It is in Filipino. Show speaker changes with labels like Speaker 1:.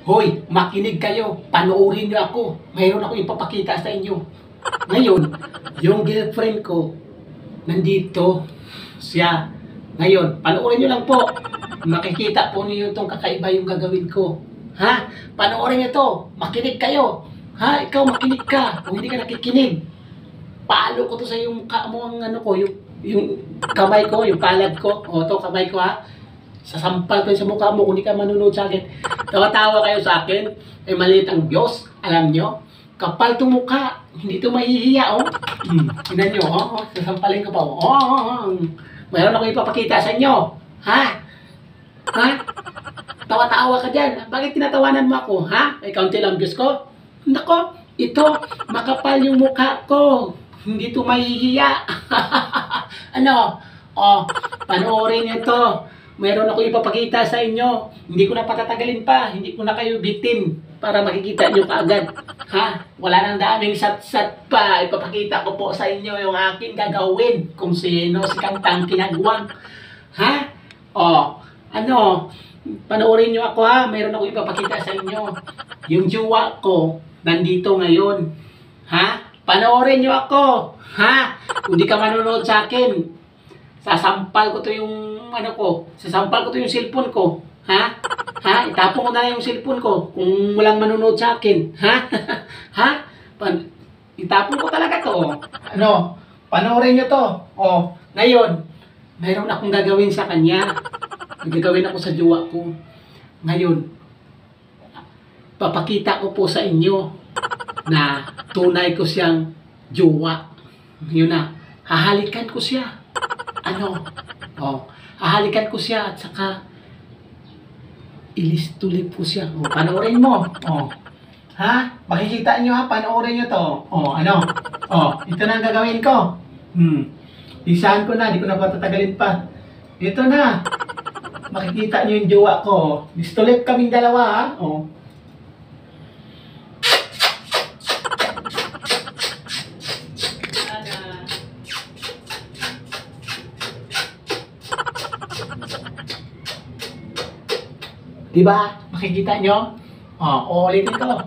Speaker 1: Hoy, makinig kayo. Panoorin niyo ako. Mayroon ako ipapakita sa inyo. Ngayon, yung girlfriend ko, nandito siya. Ngayon, panoorin niyo lang po. Makikita po niyo itong kakaiba yung gagawin ko. Ha? Panoorin niyo to. Makinig kayo. Ha? Ikaw makinig ka. Kung hindi ka nakikinig, paalo ko to sa yung mukha mo ang ano ko, yung kamay ko, yung palad ko. O, to kamay ko ha. Sasampal ko sa mukha mo kung hindi ka manunod sa akin. Tawa-tawa kayo sa akin. Ay maliit ang Diyos. Alam nyo? Kapal itong mukha. Hindi ito mahihiya, oh. Tingnan nyo, oh. Sasampalin ko pa, oh. Mayroon ako ipapakita sa inyo. Ha? Ha? Tawa-tawa ka dyan. Bakit tinatawanan mo ako, ha? Ay, kaunti lang Diyos ko. Nako, ito, makapal yung mukha ko. Hindi ito mahihiya. Ano? Oh, panoorin nyo to. Meron ako ipapakita sa inyo. Hindi ko na patatagalin pa. Hindi ko na kayo bitin para makikita nyo kaagad. Ha? Wala nang daming sat-sat pa. Ipapakita ko po sa inyo yung aking gagawin. Kung sino si Kantang Kinagwang. Ha? O, ano? Panoorin nyo ako ha. Meron ako ipapakita sa inyo. Yung jowa ko, nandito ngayon. Ha? Panoorin nyo ako. Ha? Kung di ka manonood sa akin, sasampal ko to yung ano ko, sasampal ko to yung cellphone ko. Ha? Ha? Itapon ko na yung cellphone ko kung walang manonood sa akin. Ha? Ha? Itapon ko talaga to. Ano? Panoorin nyo to. O, ngayon, mayroon akong gagawin sa kanya. Gagawin ako sa jowa ko. Ngayon, papakita ko po sa inyo na tunay ko siyang jowa. Ngayon na, hahalikan ko siya. Ano? Oh, hahalikan ko siya at saka ilistulip ko siya. Oh, panoorin mo. Oh. Ha? Makikita nyo ha, panoorin nyo to. Oh, ano? Oh, ito na ang gagawin ko. Isahan ko na, di ko na patatagalin pa. Ito na. Makikita nyo yung jowa ko. Listulip kaming dalawa ha. Oh. Diba? Makikita nyo? Oh, ulitin ko.